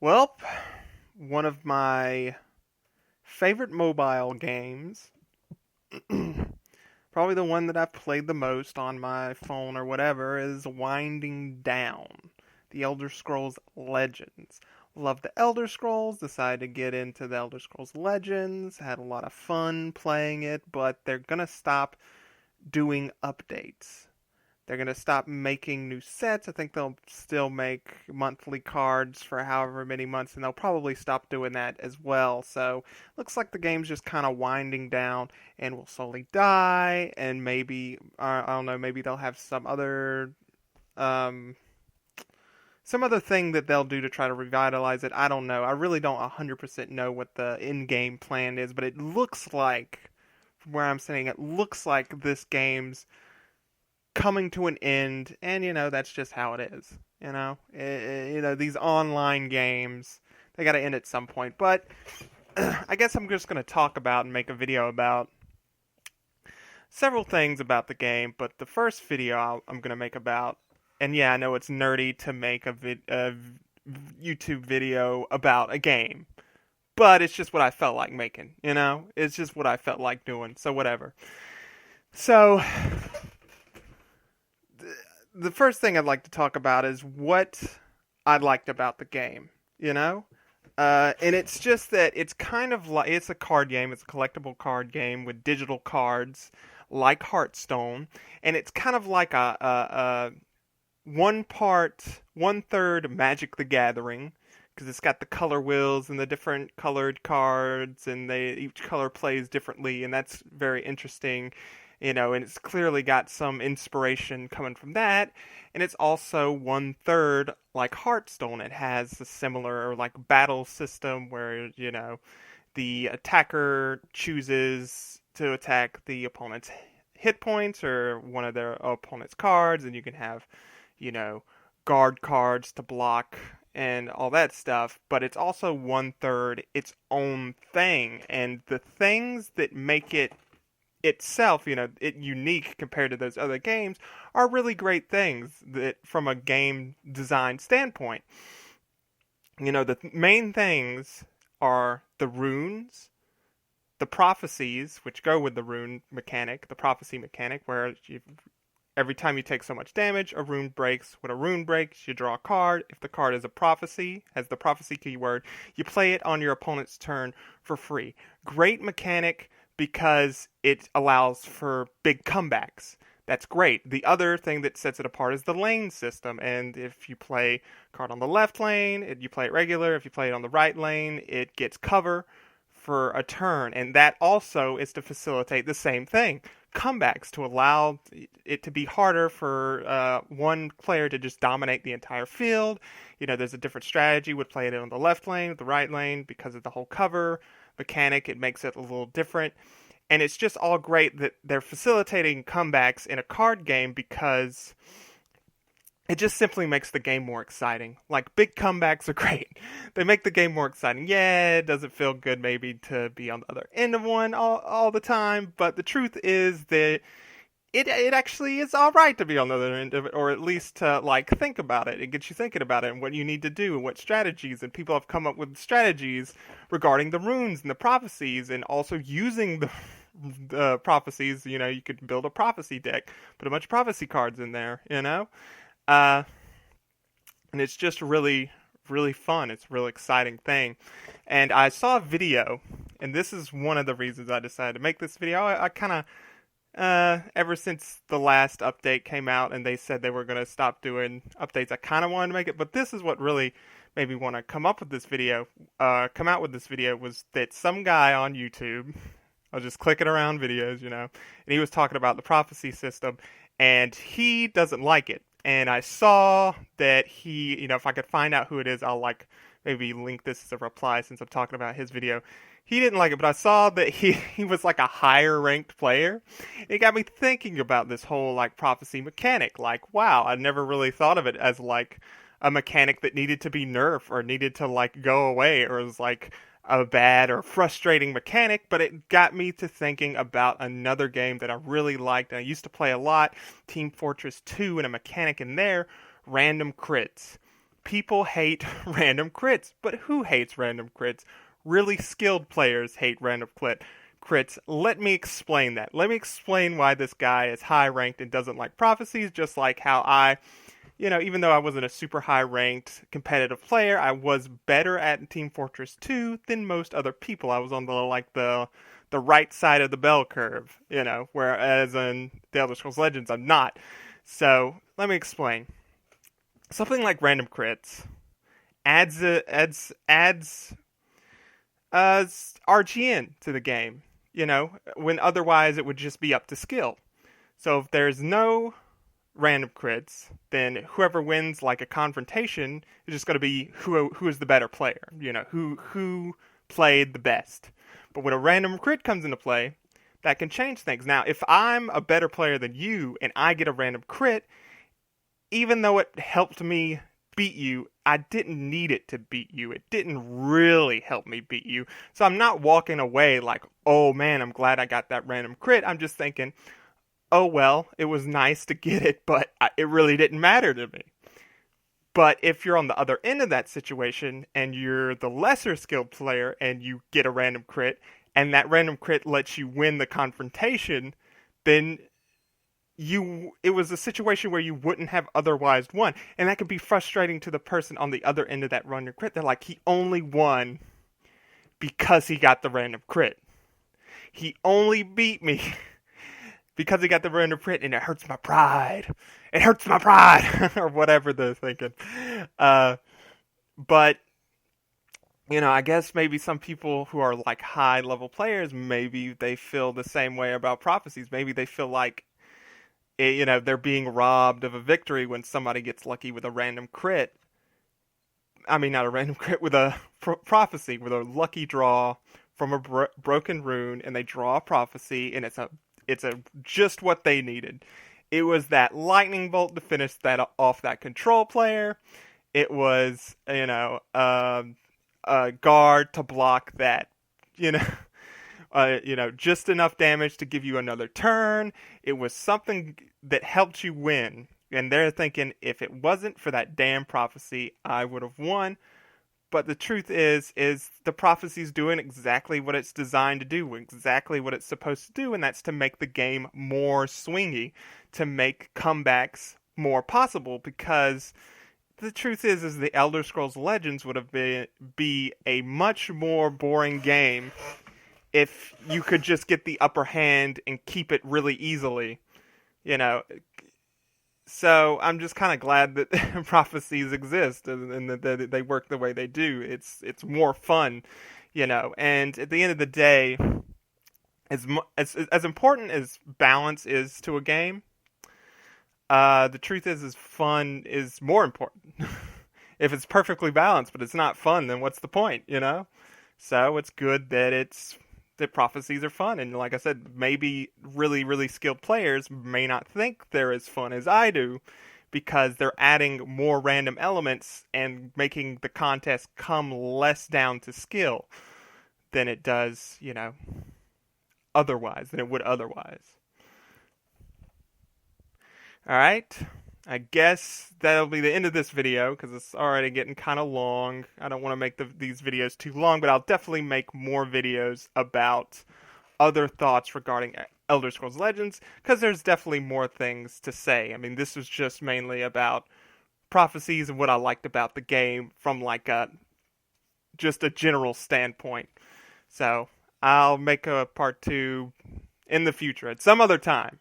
Well, one of my favorite mobile games, probably the one that I've played the most on my phone or whatever, is Winding Down, The Elder Scrolls Legends. Love the Elder Scrolls, decided to get into the Elder Scrolls Legends, had a lot of fun playing it, but they're gonna stop doing updates. They're going to stop making new sets. I think they'll still make monthly cards for however many months, and they'll probably stop doing that as well. So, looks like the game's just kind of winding down and will slowly die, and maybe, I don't know, maybe they'll have um, some other thing that they'll do to try to revitalize it. I don't know. I really don't 100% know what the in-game plan is, but it looks like, from where I'm sitting, it looks like this game's coming to an end, and that's just how it is. These online games, they got to end at some point. But I guess I'm just going to talk about and make a video about several things about the game. But the first video I'm going to make about, and yeah, I know it's nerdy to make a YouTube video about a game, but it's just what I felt like making. It's just what I felt like doing. So whatever. So the first thing I'd like to talk about is what I liked about the game, And it's just that it's kind of like, it's a card game, it's a collectible card game with digital cards, like Hearthstone, and it's kind of like a one third Magic the Gathering, because it's got the color wheels and the different colored cards, and each color plays differently, and that's very interesting. And it's clearly got some inspiration coming from that. And it's also one third like Hearthstone. It has a similar like battle system where, the attacker chooses to attack the opponent's hit points or one of their opponent's cards, and you can have, you know, guard cards to block and all that stuff, but it's also one third its own thing. And the things that make it itself, it unique compared to those other games, are really great things that from a game design standpoint. The main things are the runes, the prophecies, which go with the rune mechanic, the prophecy mechanic, where every time you take so much damage, a rune breaks. When a rune breaks, you draw a card. If the card is a prophecy, has the prophecy keyword, you play it on your opponent's turn for free. Great mechanic because it allows for big comebacks. That's great. The other thing that sets it apart is the lane system. And if you play a card on the left lane, you play it regular. If you play it on the right lane, it gets cover for a turn. And that also is to facilitate the same thing. Comebacks, to allow it to be harder for one player to just dominate the entire field. There's a different strategy with playing it on the left lane, the right lane, because of the whole cover mechanic. It makes it a little different. And it's just all great that they're facilitating comebacks in a card game because it just simply makes the game more exciting. Like, big comebacks are great. They make the game more exciting. Yeah, it doesn't feel good maybe to be on the other end of one all the time, but the truth is that it actually is all right to be on the other end of it, or at least to like think about it. It gets you thinking about it and what you need to do and what strategies. And people have come up with strategies regarding the runes and the prophecies, and also using the prophecies. You could build a prophecy deck, put a bunch of prophecy cards in there. And it's just really, really fun. It's a really exciting thing. And I saw a video, and this is one of the reasons I decided to make this video. I kind of ever since the last update came out and they said they were going to stop doing updates, I kind of wanted to make it, but this is what really made me want to come out with this video, was that some guy on YouTube, I was just clicking around videos, and he was talking about the prophecy system, and he doesn't like it. And I saw that he, if I could find out who it is, I'll maybe link this as a reply since I'm talking about his video. He didn't like it, but I saw that he was like a higher ranked player. It got me thinking about this whole prophecy mechanic. Like, wow, I never really thought of it as a mechanic that needed to be nerfed or needed to go away, or was a bad or frustrating mechanic. But it got me to thinking about another game that I really liked and I used to play a lot, Team Fortress 2, and a mechanic in there, random crits. people hate random crits, but who hates random crits? Really skilled players hate random crits. Let me explain that. Let me explain why this guy is high ranked and doesn't like prophecies, just like how even though I wasn't a super high ranked competitive player, I was better at Team Fortress 2 than most other people. I was on the right side of the bell curve, whereas in the Elder Scrolls Legends, I'm not. So, let me explain. Something like random crits adds RGN to the game, when otherwise it would just be up to skill. So if there's no random crits, then whoever wins like a confrontation is just going to be who is the better player, who played the best. But when a random crit comes into play, that can change things. Now, if I'm a better player than you and I get a random crit, even though it helped me beat you, I didn't need it to beat you. It didn't really help me beat you. So I'm not walking away like, oh man, I'm glad I got that random crit. I'm just thinking, oh well, it was nice to get it, but it really didn't matter to me. But if you're on the other end of that situation and you're the lesser skilled player and you get a random crit and that random crit lets you win the confrontation, then it was a situation where you wouldn't have otherwise won. And that could be frustrating to the person on the other end of that random crit. They're like, he only won because he got the random crit. He only beat me because he got the random crit, and it hurts my pride. It hurts my pride, or whatever they're thinking. But, I guess maybe some people who are like high level players, maybe they feel the same way about prophecies. Maybe they feel like, they're being robbed of a victory when somebody gets lucky with a random crit. I mean, not a random crit, with a prophecy, with a lucky draw from a broken rune, and they draw a prophecy, and it's just what they needed. It was that lightning bolt to finish that off that control player. It was, a guard to block that, just enough damage to give you another turn. It was something that helped you win. And they're thinking, if it wasn't for that damn prophecy, I would have won. But the truth is the prophecy's doing exactly what it's designed to do, exactly what it's supposed to do, and that's to make the game more swingy, to make comebacks more possible, because the truth is the Elder Scrolls Legends would have be a much more boring game if you could just get the upper hand and keep it really easily, So I'm just kind of glad that prophecies exist and that they work the way they do. It's more fun, And at the end of the day, as important as balance is to a game, the truth is fun is more important. If it's perfectly balanced but it's not fun, then what's the point, So it's good that prophecies are fun. And like I said, maybe really, really skilled players may not think they're as fun as I do because they're adding more random elements and making the contest come less down to skill than it does, than it would otherwise. Alright, I guess that'll be the end of this video because it's already getting kind of long. I don't want to make these videos too long, but I'll definitely make more videos about other thoughts regarding Elder Scrolls Legends because there's definitely more things to say. I mean, this was just mainly about prophecies and what I liked about the game from just a general standpoint. So I'll make a part 2 in the future at some other time.